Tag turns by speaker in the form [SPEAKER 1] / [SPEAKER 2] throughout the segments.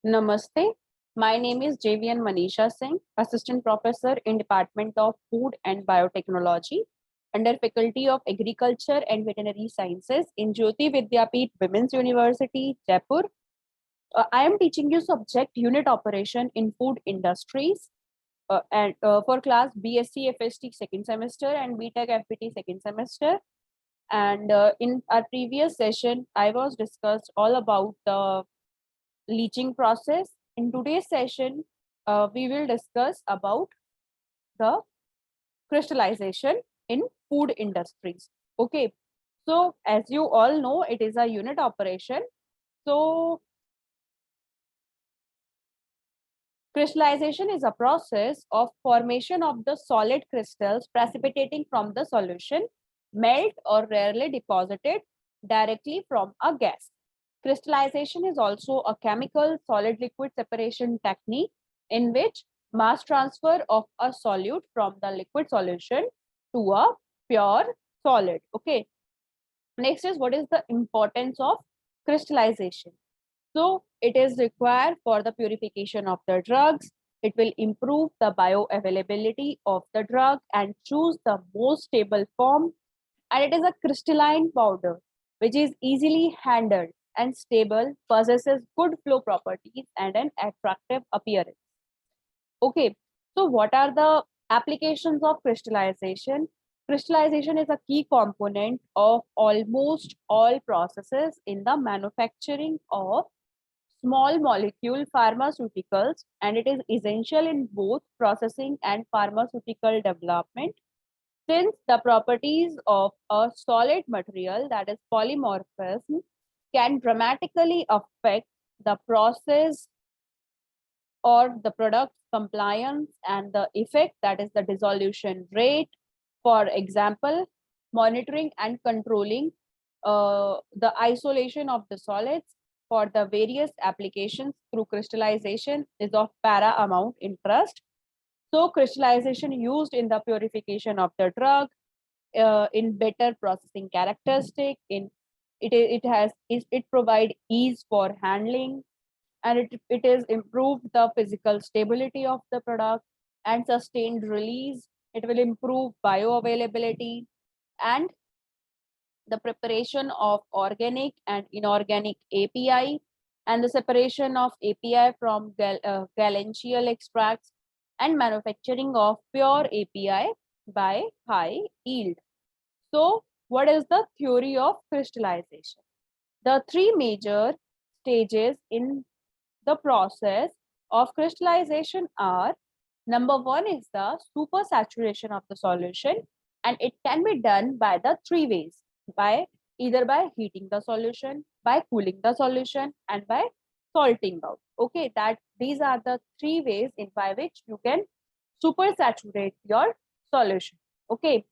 [SPEAKER 1] Namaste. My name is JVN Manisha Singh, Assistant Professor in Department of Food and Biotechnology under Faculty of Agriculture and Veterinary Sciences in Jyoti Vidyapeeth Women's University, Jaipur. I am teaching you subject unit operation in food industries and for class BSc FST second semester and BTech FPT second semester. And in our previous session, I was discussed all about the leaching process. In today's session, we will discuss about the crystallization in food industries. Okay, so as you all know, it is a unit operation. So crystallization is a process of formation of the solid crystals precipitating from the solution, melt or rarely deposited directly from a gas. Crystallization is also a chemical solid liquid separation technique in which mass transfer of a solute from the liquid solution to a pure solid. Okay. Next is, what is the importance of crystallization? So it is required for the purification of the drugs. It will improve the bioavailability of the drug and choose the most stable form. And it is a crystalline powder which is easily handled and stable, possesses good flow properties and an attractive appearance. Okay, so what are the applications of crystallization? Crystallization is a key component of almost all processes in the manufacturing of small molecule pharmaceuticals, and it is essential in both processing and pharmaceutical development. Since the properties of a solid material, that is polymorphism, can dramatically affect the process or the product compliance and the effect, that is the dissolution rate. For example, monitoring and controlling the isolation of the solids for the various applications through crystallization is of paramount interest. So crystallization used in the purification of the drug, in better processing characteristic, it provide ease for handling, and it is improved the physical stability of the product and sustained release. It will improve bioavailability and the preparation of organic and inorganic API and the separation of API from gallential extracts and manufacturing of pure API by high yield. So what is the theory of crystallization? The three major stages in the process of crystallization are: number one is the supersaturation of the solution, and it can be done by the three ways: by either by heating the solution, by cooling the solution, and by salting out. Okay, that these are the three ways in by which you can supersaturate your solution. Okay,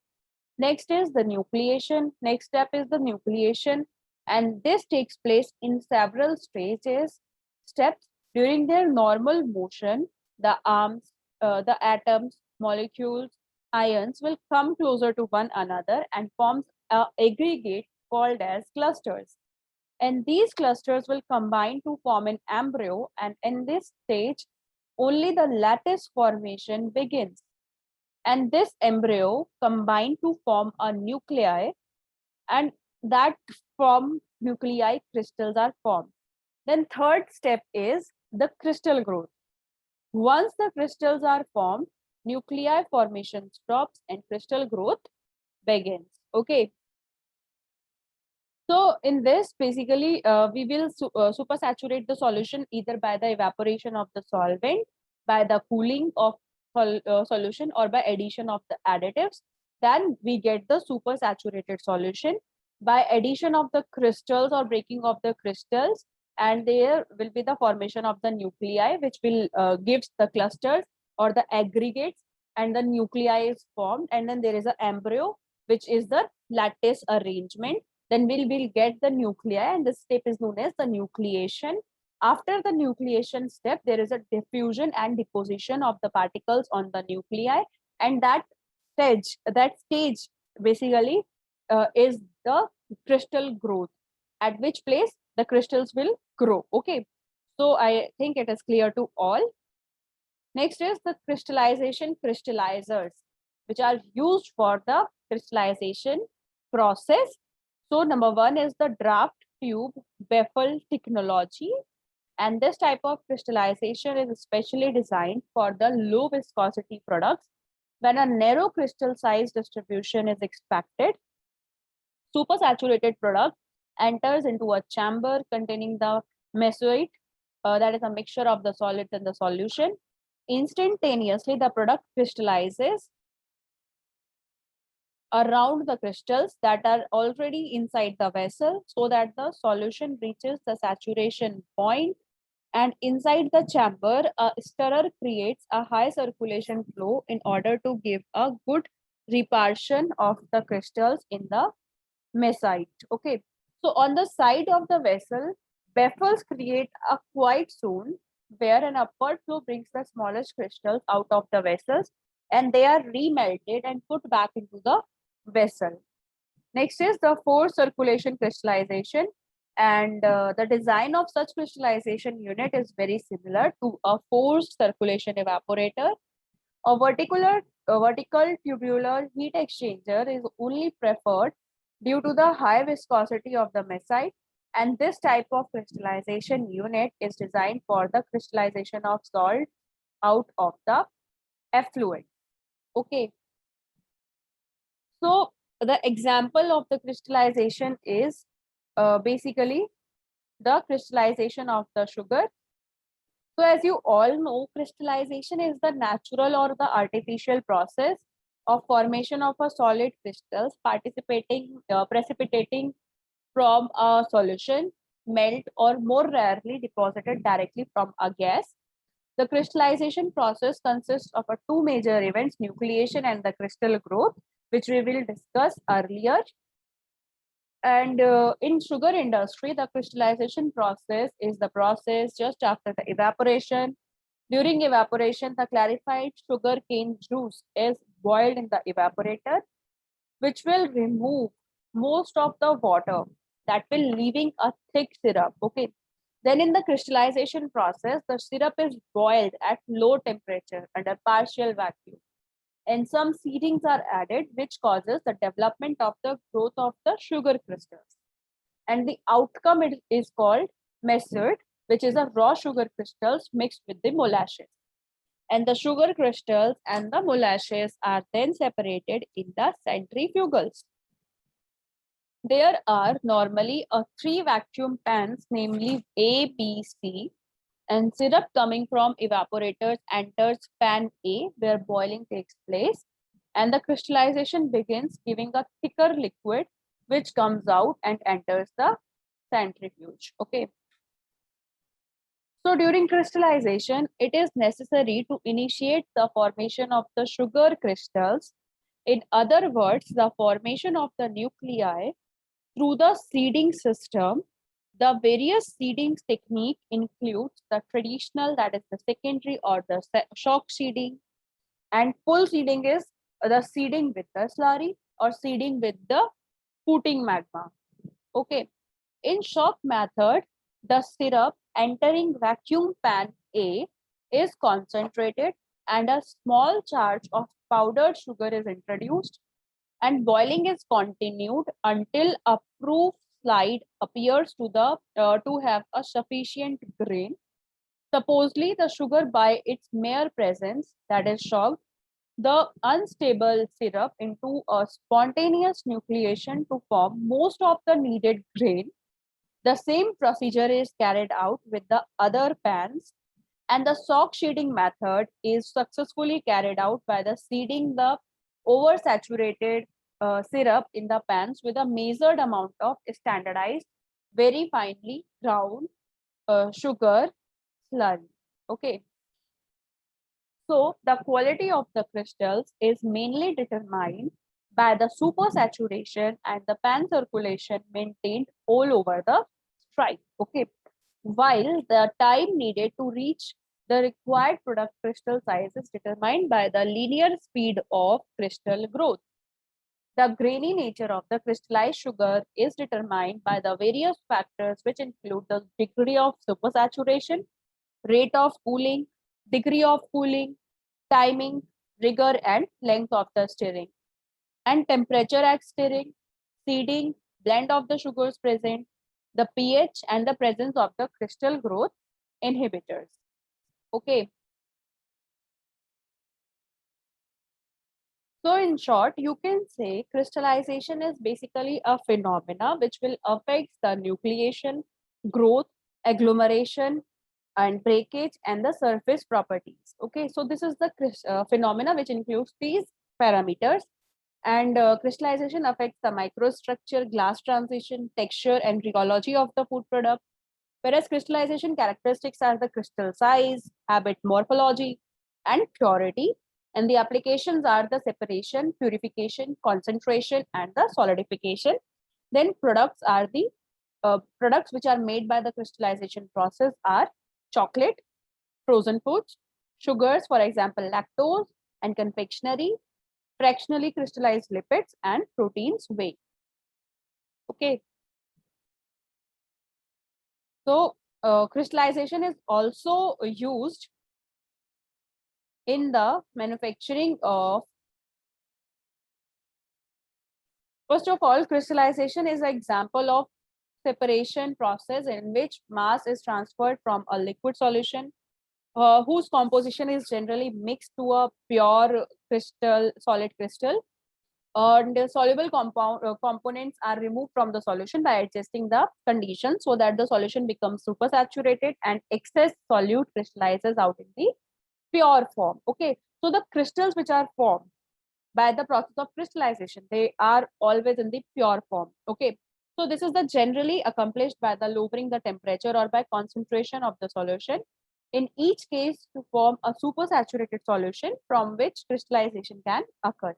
[SPEAKER 1] next is the nucleation. Next step is the nucleation, and this takes place in several steps. During their normal motion, the the atoms, molecules, ions will come closer to one another and forms an aggregate called as clusters. And these clusters will combine to form an embryo, and in this stage, only the lattice formation begins. And this embryo combine to form a nuclei, and that from nuclei crystals are formed. Then third step is the crystal growth. Once the crystals are formed, nuclei formation stops and crystal growth begins. Okay. So in this, basically, we will supersaturate the solution either by the evaporation of the solvent, by the cooling of solution, or by addition of the additives. Then we get the supersaturated solution by addition of the crystals or breaking of the crystals, and there will be the formation of the nuclei, which will gives the clusters or the aggregates, and the nuclei is formed, and then there is an embryo, which is the lattice arrangement. Then we'll get the nuclei, and this step is known as the nucleation. After the nucleation step, there is a diffusion and deposition of the particles on the nuclei, and that stage basically is the crystal growth, at which place the crystals will grow. Okay, So I think it is clear to all. Next is the crystallization crystallizers, which are used for the crystallization process. So number one is the draft tube baffle technology. And this type of crystallization is especially designed for the low viscosity products when a narrow crystal size distribution is expected. Supersaturated product enters into a chamber containing the mesoid, that is a mixture of the solids and the solution. Instantaneously, the product crystallizes around the crystals that are already inside the vessel so that the solution reaches the saturation point, and inside the chamber a stirrer creates a high circulation flow in order to give a good repartition of the crystals in the mesite. Okay, so on the side of the vessel, baffles create a quiet zone where an upward flow brings the smallest crystals out of the vessels, and they are remelted and put back into the vessel. Next is the forced circulation crystallization, and the design of such crystallization unit is very similar to a forced circulation evaporator. A vertical tubular heat exchanger is only preferred due to the high viscosity of the mesite, and this type of crystallization unit is designed for the crystallization of salt out of the effluent. Okay, so the example of the crystallization is basically the crystallization of the sugar. So as you all know, crystallization is the natural or the artificial process of formation of a solid crystals precipitating from a solution, melt, or more rarely deposited directly from a gas. The crystallization process consists of two major events, nucleation and the crystal growth, which we will discuss earlier. And in sugar industry, the crystallization process is the process just after the evaporation. During evaporation, the clarified sugar cane juice is boiled in the evaporator, which will remove most of the water that will leaving a thick syrup. Okay. Then in the crystallization process, the syrup is boiled at low temperature under partial vacuum, and some seedings are added, which causes the development of the growth of the sugar crystals. And the outcome is called mustard, which is a raw sugar crystals mixed with the molasses. And the sugar crystals and the molasses are then separated in the centrifugals. There are normally three vacuum pans, namely A, B, C, and syrup coming from evaporators enters pan A, where boiling takes place, and the crystallization begins, giving a thicker liquid which comes out and enters the centrifuge. Okay. So during crystallization, it is necessary to initiate the formation of the sugar crystals. In other words, the formation of the nuclei through the seeding system. The various seeding technique includes the traditional, that is the secondary or the shock seeding, and full seeding is the seeding with the slurry or seeding with the footing magma. Okay, in shock method, the syrup entering vacuum pan A is concentrated and a small charge of powdered sugar is introduced, and boiling is continued until a proof slide appears to have a sufficient grain. Supposedly, the sugar by its mere presence, that is shocked, the unstable syrup into a spontaneous nucleation to form most of the needed grain. The same procedure is carried out with the other pans, and the sock sheeting method is successfully carried out by the seeding the oversaturated syrup in the pans with a measured amount of standardized, very finely ground sugar slurry. Okay. So the quality of the crystals is mainly determined by the supersaturation and the pan circulation maintained all over the stripe. Okay. While the time needed to reach the required product crystal size is determined by the linear speed of crystal growth. The grainy nature of the crystallized sugar is determined by the various factors, which include the degree of supersaturation, rate of cooling, degree of cooling, timing, rigor and length of the stirring, and temperature at stirring, seeding, blend of the sugars present, the pH and the presence of the crystal growth inhibitors. Okay. So in short, you can say crystallization is basically a phenomena which will affect the nucleation, growth, agglomeration, and breakage and the surface properties. Okay, so this is the phenomena which includes these parameters, and crystallization affects the microstructure, glass transition, texture and rheology of the food product, whereas crystallization characteristics are the crystal size, habit morphology and purity, and the applications are the separation, purification, concentration and the solidification. Then products are the products which are made by the crystallization process are chocolate, frozen foods, sugars, for example, lactose and confectionery, fractionally crystallized lipids, and proteins, whey. Okay. So crystallization is also used in the manufacturing of, first of all, crystallization is an example of separation process in which mass is transferred from a liquid solution whose composition is generally mixed to a pure crystal, solid crystal, and the soluble components are removed from the solution by adjusting the conditions so that the solution becomes supersaturated and excess solute crystallizes out in the pure form. Okay, so the crystals which are formed by the process of crystallization, they are always in the pure form. Okay, so this is the generally accomplished by the lowering the temperature or by concentration of the solution, in each case to form a supersaturated solution from which crystallization can occur.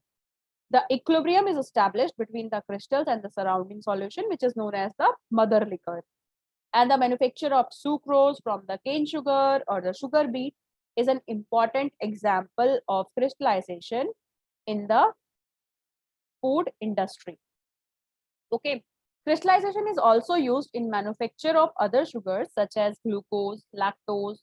[SPEAKER 1] The equilibrium is established between the crystals and the surrounding solution, which is known as the mother liquor. And the manufacture of sucrose from the cane sugar or the sugar beet is an important example of crystallization in the food industry. Okay. Crystallization is also used in manufacture of other sugars such as glucose, lactose,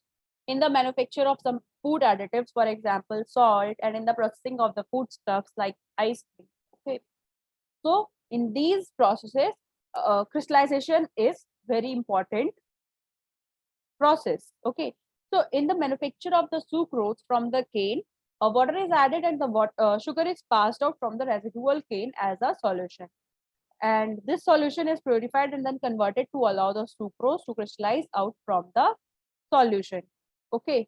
[SPEAKER 1] in the manufacture of some food additives, for example, salt, and in the processing of the foodstuffs like ice cream. Okay. So in these processes, crystallization is very important process. Okay. So in the manufacture of the sucrose from the cane, water is added and the sugar is passed out from the residual cane as a solution. And this solution is purified and then converted to allow the sucrose to crystallize out from the solution. Okay.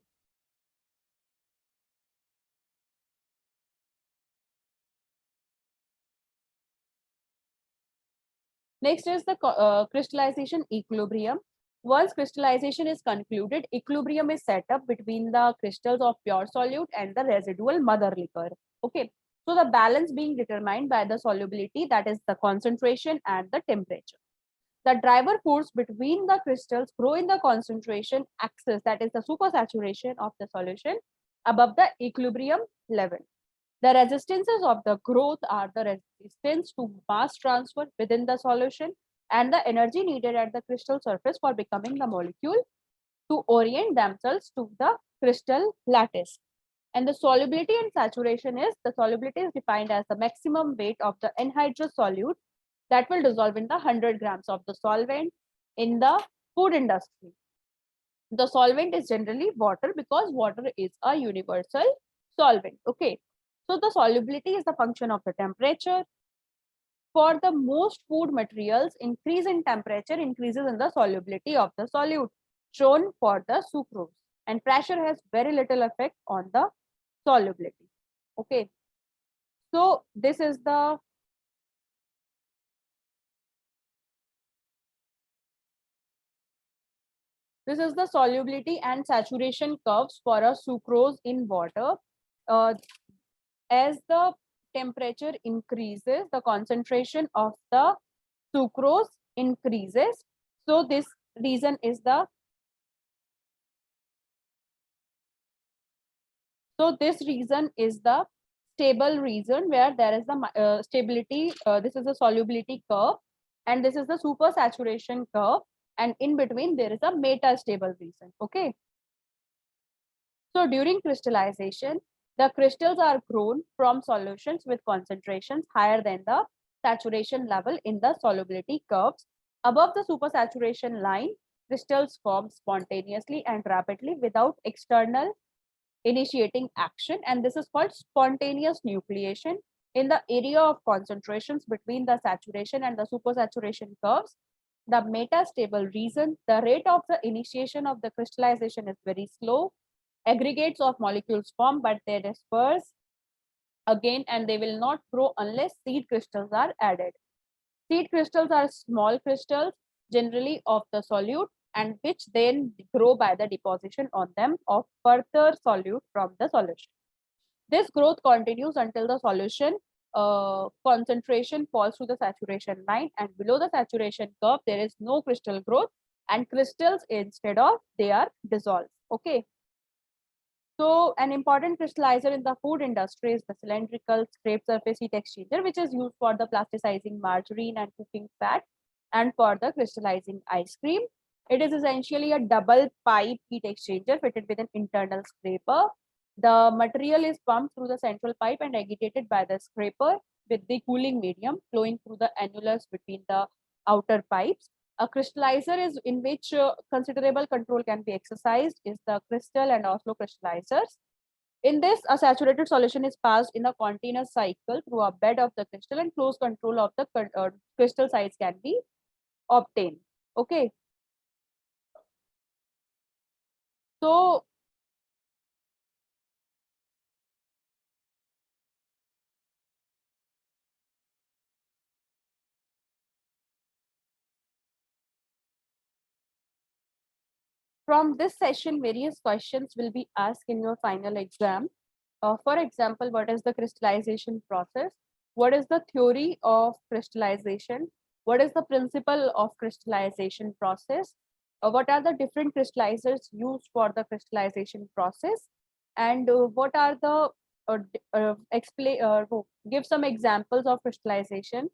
[SPEAKER 1] Next is the crystallization equilibrium. Once crystallization is concluded, equilibrium is set up between the crystals of pure solute and the residual mother liquor. Okay. So the balance being determined by the solubility, that is the concentration and the temperature. The driver force between the crystals grow in the concentration axis, that is the supersaturation of the solution, above the equilibrium level. The resistances of the growth are the resistance to mass transfer within the solution and the energy needed at the crystal surface for becoming the molecule to orient themselves to the crystal lattice. And the solubility and saturation is, the solubility is defined as the maximum weight of the anhydrous solute that will dissolve in the 100 grams of the solvent in the food industry. The solvent is generally water because water is a universal solvent. Okay. So the solubility is the function of the temperature. For the most food materials, increase in temperature increases in the solubility of the solute, shown for the sucrose. And pressure has very little effect on the solubility. Okay. So this is the solubility and saturation curves for a sucrose in water. As the temperature increases, the concentration of the sucrose increases. So this region is the stable region where there is the stability. This is the solubility curve, and this is the supersaturation curve, and in between there is a metastable region. Okay. So during crystallization, the crystals are grown from solutions with concentrations higher than the saturation level in the solubility curves. Above the supersaturation line, crystals form spontaneously and rapidly without external initiating action, and this is called spontaneous nucleation. In the area of concentrations between the saturation and the supersaturation curves, the metastable region, the rate of the initiation of the crystallization is very slow. Aggregates of molecules form, but they disperse again and they will not grow unless seed crystals are added. Seed crystals are small crystals, generally of the solute, and which then grow by the deposition on them of further solute from the solution. This growth continues until the solution concentration falls to the saturation line, and below the saturation curve, there is no crystal growth, and crystals instead of they are dissolved. Okay. So an important crystallizer in the food industry is the cylindrical scrape surface heat exchanger, which is used for the plasticizing margarine and cooking fat and for the crystallizing ice cream. It is essentially a double pipe heat exchanger fitted with an internal scraper. The material is pumped through the central pipe and agitated by the scraper with the cooling medium flowing through the annulus between the outer pipes. A crystallizer is in which considerable control can be exercised is the crystal and Oslo crystallizers. In this, a saturated solution is passed in a continuous cycle through a bed of the crystal, and close control of the crystal size can be obtained. Okay. So from this session, various questions will be asked in your final exam. For example, what is the crystallization process? What is the theory of crystallization? What is the principle of crystallization process? What are the different crystallizers used for the crystallization process? And what are the give some examples of crystallization.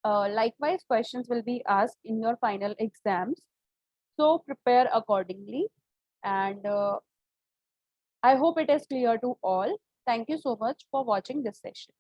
[SPEAKER 1] Likewise, questions will be asked in your final exams. So prepare accordingly. And I hope it is clear to all. Thank you so much for watching this session.